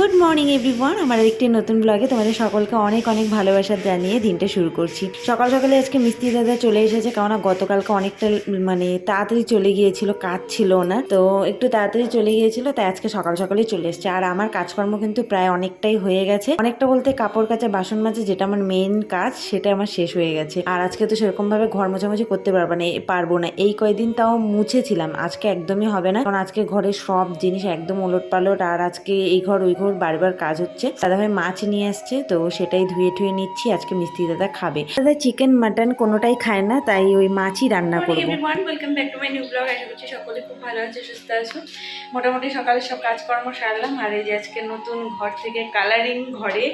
Good morning everyone, আমার একটি নতুন ব্লগে তোমাদের সকলকে অনেক অনেক ভালোবাসা জানিয়ে দিনটা শুরু করছি। সকাল সকালে আজকে মিস্ত্রি দাদা চলে এসেছে, কারণ গতকালকে অনেকটা তাড়াতাড়ি চলে গিয়েছিল, কাজ ছিল না, তো একটু তাড়াতাড়ি চলে গিয়েছিল, তাই আজকে সকাল সকালেই চলে এসেছে। আর আমার কাজকর্ম কিন্তু প্রায় অনেকটাই হয়ে গেছে, অনেকটা বলতে কাপড় কাচা বাসন মাজা, যেটা আমার মেইন কাজ সেটা আমার শেষ হয়ে গেছে। আর আজকে তো সেরকম ভাবে ঘর মোছামুছি করতে পারবো না, এই কয়েকদিন তাও মুছেছিলাম, আজকে একদমই হবে না, কারণ আজকে ঘরের সব জিনিস একদম ওলট পালট। আর আজকে এই ঘর ওই ঘর বারবার কাজ হচ্ছে। দাদাভাই মাছ নিয়ে আসছে, তো সেটাই ধুয়ে ঠুয়ে নিচ্ছি। আজকে মিস্ত্রি দাদা খাবে, দাদা চিকেন মাটন কোনোটাই খায় না, তাই ওই মাছই রান্না করবো। Everyone, welcome back to my new blog. আশা করছি সকলে খুব ভালো আছে, সুস্থ আছো। মোটামুটি সকালে সব কাজকর্ম সারলাম, আর এই যে আজকে নতুন ঘর থেকে কালারিং ঘরে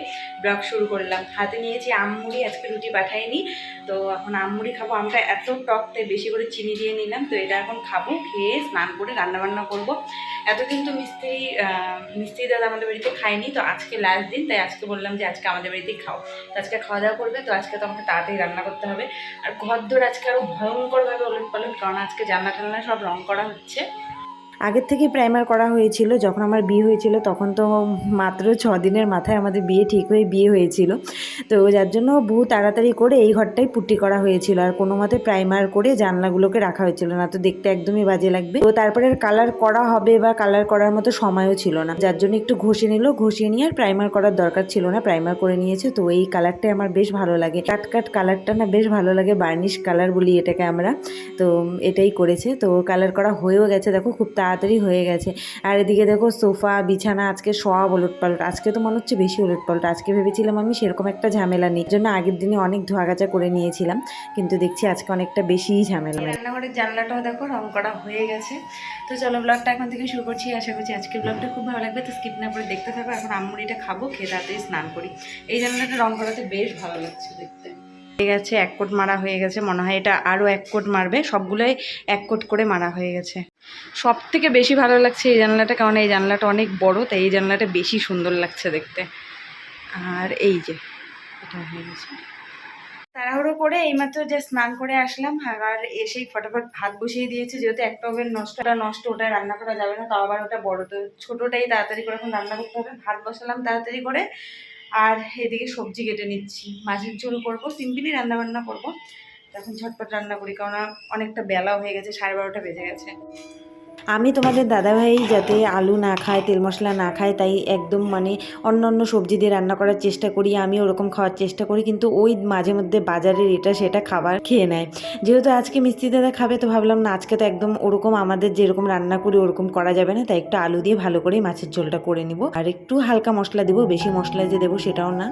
ব্লগ শুরু করলাম। হাতে নিয়েছি আমমুড়ি, আজকে রুটি পাঠাইনি, তো এখন আমমুড়ি খাবো। আমটা এত টক, তাই বেশি করে চিনি দিয়ে নিলাম। তো এটা এখন খাবো, খেয়ে স্নান করে রান্নাবান্না করবো। এতদিন তো মিস্ত্রি দাদা আমাদের বাড়িতে খায়নি, তো আজকে লাস্ট দিন, তাই আজকে বললাম যে আজকে আমাদের বাড়িতেই খাও। তো আজকে খাওয়া দাওয়া করবে, তো আজকে তো আমাকে তাড়াতাড়ি রান্না করতে হবে। আর ঘরদোর আজকে আরও ভয়ঙ্করভাবে ওলট পালট, কারণ আজকে জানলা টান্না সব রং করা হচ্ছে। আগের থেকে প্রাইমার করা হয়েছিল, যখন আমার বিয়ে হয়েছিল তখন তো মাত্র 6 দিনের মাথায় আমাদের বিয়ে হয়েছিল, তো যার জন্য বহু তাড়াতাড়ি করে এই ঘরটাই পুট্টি করা হয়েছিল। আর কোনো মতে প্রাইমার করে জানলাগুলোকে রাখা হয়েছিল, না তো দেখতে একদমই বাজে লাগবে। তো তারপরে কালার করা হবে বা কালার করার মতো সময়ও ছিল না, যার জন্য একটু ঘষিয়ে নিয়ে আর প্রাইমার করার দরকার ছিল না, প্রাইমার করে নিয়েছে। তো এই কালারটাই আমার বেশ ভালো লাগে, কাট কালারটা না বেশ ভালো লাগে, বার্নিশ কালার বলি এটাকে আমরা। তো এটাই করেছে, তো কালার করা হয়েও গেছে, দেখো খুব তাড়াতাড়ি হয়ে গেছে। আর এদিকে দেখো সোফা বিছানা আজকে সব ওলটপালট, আজকে তো মনে হচ্ছে বেশি ওলটপালট। আজকে ভেবেছিলাম আমি সেরকম একটা ঝামেলা নেই, জন্য আগের দিনে অনেক ধোয়া কাচা করে নিয়েছিলাম, কিন্তু দেখছি আজকে অনেকটা বেশিই ঝামেলা। রান্নাঘরের জানলাটাও দেখো রং করা হয়ে গেছে। তো চলো ব্লগটা এখন থেকে শুরু করছি। আশা করছি আজকের ব্লগটা খুব ভালো লাগবে, তো স্কিপ না করে দেখতে থাকো। এখন আমমুড়িটা খাবো, খেয়ে তাড়াতাড়ি স্নান করি। এই জানলাটা রং করাতে বেশ ভালো লাগছে দেখতে। হয়ে গেছে, এক কোট মারা হয়ে গেছে, মনে হয় এটা আরও এক কোট মারবে, সবগুলোই এক কোট করে মারা হয়ে গেছে। সব থেকে বেশি ভালো লাগছে এই জানলাটা, কারণ এই জানলাটা অনেক বড়, তাই এই জানলাটা বেশি সুন্দর লাগছে দেখতে। আর এই যে এটা হয়ে গেছে, তাড়াহুড়ো করে এইমাত্র যে স্নান করে আসলাম, আর এসেই ফটাফট ভাত বসিয়ে দিয়েছে, যেহেতু একটা ওভেন নষ্ট, ওটা রান্না করা যাবে না, তাও আবার ওটা বড়, তো ছোটোটাই তাড়াতাড়ি করে এখন রান্না করতে হবে। ভাত বসালাম তাড়াতাড়ি করে, আর এদিকে সবজি কেটে নিচ্ছি। মাছের ঝোল করবো, সিম্পলি রান্নাবান্না করবো। এখন ঝটপট রান্না করি, কারণ অনেকটা বেলাও হয়ে গেছে, 12:30 বেজে গেছে। আমি তোমাদের দাদাভাই যাতে আলু না খায়, তেল মশলা না খায়, তাই একদম অন্য অন্য সবজি দিয়ে রান্না করার চেষ্টা করি, আমি ওরকম খাওয়ার চেষ্টা করি, কিন্তু ওই মাঝে মধ্যে বাজারের এটা সেটা খাবার খেয়ে নেয়। যেহেতু আজকে মিস্ত্রি দাদা খাবে, তো ভাবলাম না আজকে তো একদম ওরকম আমাদের যেরকম রান্না করি ওরকম করা যাবে না, তাই একটু আলু দিয়ে ভালো করে মাছের ঝোলটা করে নিব, আর একটু হালকা মশলা দেবো, বেশি মশলা যে দেবো সেটাও না।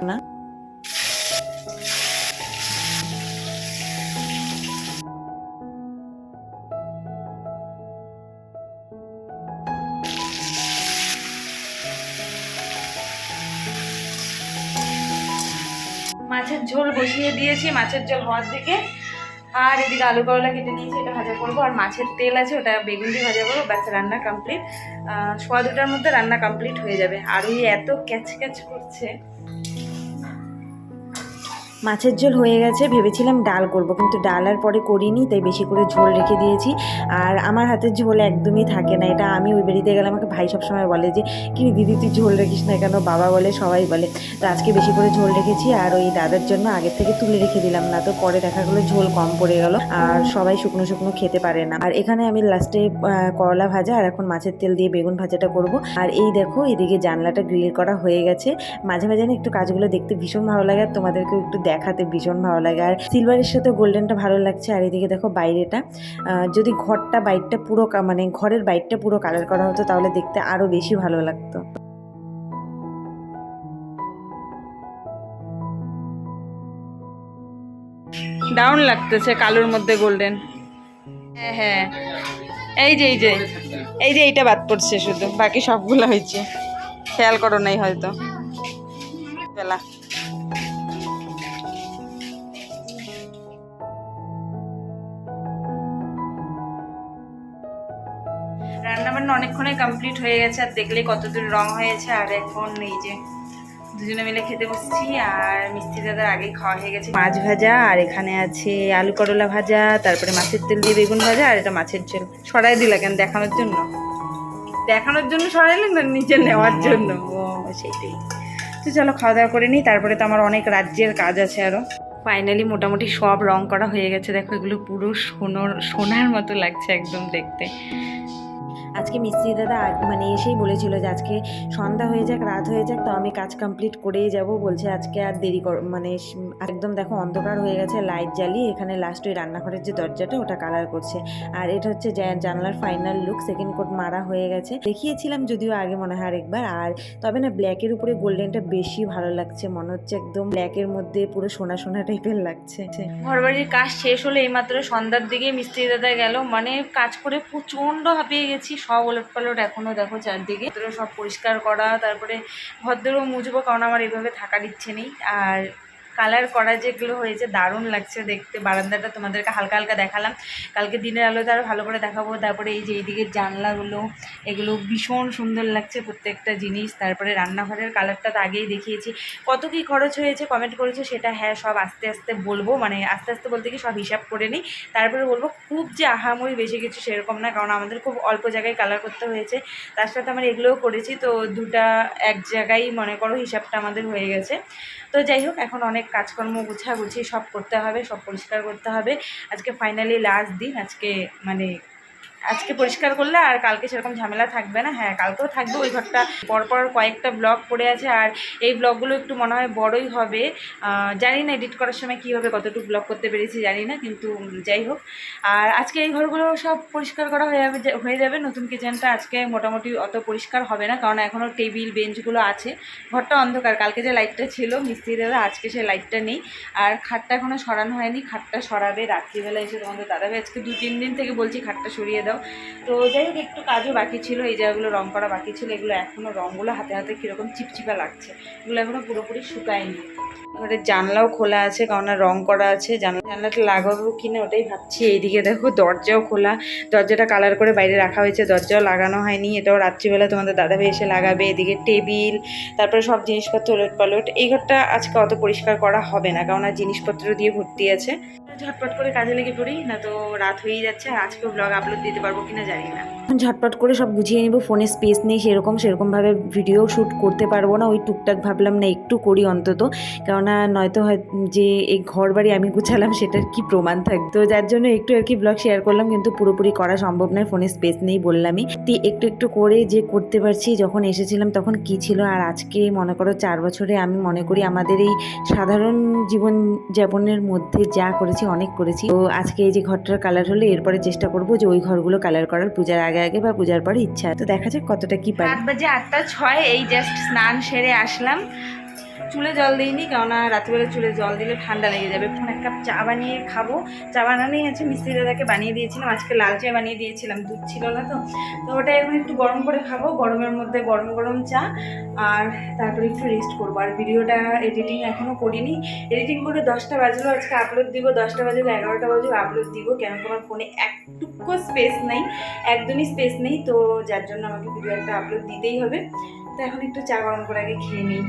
মাছের ঝোল বসিয়ে দিয়েছি, মাছের ঝোল হওয়ার দিকে। আর এদিকে আলু করলা কেটে নিয়েছি, এটা ভাজা করবো। আর মাছের তেল আছে, ওটা বেগুন দিয়ে ভাজা করবো, ব্যাস রান্না কমপ্লিট। 1:15টার মধ্যে রান্না কমপ্লিট হয়ে যাবে। আর ওই এত ক্যাচ ক্যাচ করছে। মাছের ঝোল হয়ে গেছে, ভেবেছিলাম ডাল করব, কিন্তু ডাল আর পরে করিনি, তাই বেশি করে ঝোল রেখে দিয়েছি। আর আমার হাতের ঝোল একদমই থাকে না, এটা আমি ওই বাড়িতে গেলে আমাকে ভাই সবসময় বলে যে কি দিদি তুই ঝোল রেখিস না কেন, বাবা বলে, সবাই বলে। তো আজকে বেশি করে ঝোল রেখেছি, আর ওই দাদার জন্য আগের থেকে তুলে রেখে দিলাম, না তো পরে দেখা গেলো ঝোল কম পড়ে গেল, আর সবাই শুকনো শুকনো খেতে পারে না। আর এখানে আমি লাস্টে করলা ভাজা আর এখন মাছের তেল দিয়ে বেগুন ভাজাটা করব। আর এই দেখো এদিকে জানলাটা গ্রিল করা হয়ে গেছে। মাঝে মাঝে না একটু কাজগুলো দেখতে ভীষণ ভালো লাগে, আর তোমাদেরকেও একটু দেখাতে ভীষণ ভালো লাগে। আর সিলভারের সাথে গোল্ডেনটা ভালো লাগছে। আর এদিকে দেখো বাইরেটা, যদি ঘরটা বাইরটা পুরো ঘরের বাইরটা পুরো কালার করা হতো, তাহলে দেখতে আরো বেশি ভালো লাগতো। দারুণ লাগতেছে কালোর মধ্যে গোল্ডেন। হ্যাঁ হ্যাঁ, এই যে এই যে এই যে এইটা বাদ পড়ছে, শুধু বাকি সবগুলো হয়েছে, খেয়াল করো নাই হয়তো বেলা। রান্নাবান্না অনেকক্ষণই কমপ্লিট হয়ে গেছে, আর দেখলেই কতদূর রং হয়েছে। আর এখন এই যে দুজনে মিলে খেতে বসছি, আর মিস্ত্রি দাদার আগেই খাওয়া হয়ে গেছে। মাছ ভাজা, আর এখানে আছে আলু করলা ভাজা, তারপরে মাছের তেল দিয়ে বেগুন ভাজা, আর এটা মাছের ঝোল। সরাই দিলা কেন, দেখানোর জন্য? দেখানোর জন্য সরাইলেন না নিচে নেওয়ার জন্য? ও সেইটাই। তো চলো খাওয়া দাওয়া করে নিই, তারপরে তো আমার অনেক রাজ্যের কাজ আছে আরও। ফাইনালি মোটামুটি সব রং করা হয়ে গেছে, দেখো এগুলো পুরো সোনার মতো লাগছে একদম দেখতে। আজকে মিস্ত্রি দাদা মানে এসেই বলেছিল যে আজকে সন্ধ্যা হয়ে যাক, রাত হয়ে যাক, তো আমি কাজ কমপ্লিট করেই যাব। বলছে আজকে আর দেরি মানে একদম দেখো অন্ধকার হয়ে গেছে, লাইট জ্বালিয়ে এখানে লাস্ট ওই রান্নাঘরের যে দরজাটা ওটা কালার করছে। আর এটা হচ্ছে জানলার ফাইনাল লুক, সেকেন্ড কোট মারা হয়ে গেছে, দেখিয়েছিলাম যদিও আগে মনে হয় আরেকবার। আর তবে না ব্ল্যাকের উপরে গোল্ডেনটা বেশি ভালো লাগছে, মনে হচ্ছে একদম ব্ল্যাকের মধ্যে পুরো সোনা সোনা টাইপের লাগছে। ঘরবাড়ির কাজ শেষ হলো এইমাত্র, সন্ধ্যার দিকে মিস্ত্রি দাদা গেল, মানে কাজ করে প্রচণ্ড হাঁপিয়ে গেছি, সব ওলট পালট এখনও দেখো চারদিকে সব পরিষ্কার করা, তারপরে ঘরদেরও মুছবো, কারণ আমার এইভাবে থাকার ইচ্ছে নেই। আর কালার করা যেগুলো হয়েছে দারুণ লাগছে দেখতে। বারান্দাটা তোমাদেরকে হালকা হালকা দেখালাম, কালকে দিনের আলোতে আরও ভালো করে দেখাবো। তারপরে এই যে এইদিকে জানলাগুলো, এগুলো ভীষণ সুন্দর লাগছে প্রত্যেকটা জিনিস। তারপরে রান্নাঘরের কালারটা তো আগেই দেখিয়েছি। কত কী খরচ হয়েছে কমেন্ট করেছে, সেটা হ্যাঁ সব আস্তে আস্তে বলবো, মানে আস্তে আস্তে বলতে কি সব হিসাব করে নিই, তারপরে বলবো। খুব যে আহামরি বেশি কিছু সেরকম না, কারণ আমাদের খুব অল্প জায়গায় কালার করতে হয়েছে, তার সাথে আমরা এগুলোও করেছি, তো দুটা এক জায়গায় মনে করো হিসাবটা আমাদের হয়ে গেছে। তো যাই হোক, এখন অনেক কাজকর্ম গুছাগুছি সব করতে হবে, সব পরিষ্কার করতে হবে। আজকে ফাইনালি লাস্ট দিন, আজকে পরিষ্কার করলে আর কালকে সেরকম ঝামেলা থাকবে না। হ্যাঁ কালকেও থাকবে, ওই ঘরটা পরপর কয়েকটা ব্লগ পড়ে আছে, আর এই ব্লগগুলো একটু মনে হয় বড়ই হবে। জানি না এডিট করার সময় কী হবে, কতটুকু ব্লগ করতে পেরেছি জানি না, কিন্তু যাই হোক। আর আজকে এই ঘরগুলো সব পরিষ্কার করা হয়ে যাবে। নতুন কিচেনটা আজকে মোটামুটি অত পরিষ্কার হবে না, কারণ এখনও টেবিল বেঞ্চগুলো আছে, ঘরটা অন্ধকার। কালকে যে লাইটটা ছিল মিস্ত্রি দাদা, আজকে সেই লাইটটা নেই। আর খাটটা এখনও সরানো হয়নি, খাটটা সরাবে রাত্রিবেলা এসে। তোমাদের দাদাভাই আজকে 2-3 দিন থেকে বলছি খাটটা সরিয়ে দাও। তো যাই হোক, একটু কাজও বাকি ছিল, এই জায়গাগুলো রং করা বাকি ছিল, এগুলো এখনও রঙগুলো হাতে হাতে কীরকম চিপচিপা লাগছে, এগুলো এখনও পুরোপুরি শুকায়নি। এবারে জানলাও খোলা আছে, কারণ রং করা আছে, জানলাটা লাগাবো কিনা ওটাই ভাবছি। এইদিকে দেখো দরজাও খোলা, দরজাটা কালার করে বাইরে রাখা হয়েছে, দরজাও লাগানো হয়নি, এটাও রাত্রিবেলা তোমাদের দাদাভাই এসে লাগাবে। এদিকে টেবিল, তারপরে সব জিনিসপত্র ওলট পালট। এই ঘরটা আজকে অত পরিষ্কার করা হবে না, কারণ জিনিসপত্র দিয়ে ভর্তি আছে। ঝটপট করে কাজে লেগে পড়ি, না তো রাত হয়েই যাচ্ছে। আর আজকেও ব্লগ আপলোড দিতে পারবো কিনা জানি না। ঝটপট করে সব গুছিয়ে নিব, ফোনে স্পেস নেই সেরকমভাবে ভিডিও শ্যুট করতে পারবো না। ওই টুকটাক ভাবলাম না একটু করি অন্তত, কেননা নয়তো হয় যে এই ঘর বাড়ি আমি গুছালাম সেটার কি প্রমাণ থাকবে। তো যার জন্য একটু আর কি ব্লগ শেয়ার করলাম, কিন্তু পুরোপুরি করা সম্ভব নয়, ফোনে স্পেস নেই বললামই। একটু একটু করে যে করতে পারছি, যখন এসেছিলাম তখন কি ছিল, আর আজকে মনে করো 4 বছরে আমি মনে করি আমাদের এই সাধারণ জীবনযাপনের মধ্যে যা করেছি অনেক করেছি। তো আজকে এই যে ঘরটার কালার হলে এরপরে চেষ্টা করবো যে ওই ঘরগুলো কালার করার, পূজার আগে আগে বা পূজার পরে ইচ্ছা। তো দেখা যাক কতটা কি পারি। 8 বাজে 8:06, এই জাস্ট স্নান সেরে আসলাম। চুলে জল দিইনি, কেননা রাত্রিবেলা চুলে জল দিলে ঠান্ডা লেগে যাবে। এখন 1 কাপ চা বানিয়ে খাবো। চা বানানোই আছে, মিস্ত্রি দাদাকে বানিয়ে দিয়েছিলাম, আজকে লাল চা বানিয়ে দিয়েছিলাম, দুধ ছিল না তো ওটা এখন একটু গরম করে খাবো, গরমের মধ্যে গরম গরম চা। আর তারপরে একটু রেস্ট করবো। আর ভিডিওটা এডিটিং এখনও করিনি, এডিটিং করে 10টা বাজলো, আজকে আপলোড দিব। 10টা বাজলো 11টা বাজলো আপলোড দিব, কেন তোমার ফোনে একটুকু স্পেস নেই, একদমই স্পেস নেই। তো যার জন্য আমাকে ভিডিও একটা আপলোড দিতেই হবে। তো এখন একটু চা গরম করে আগে খেয়ে নিই।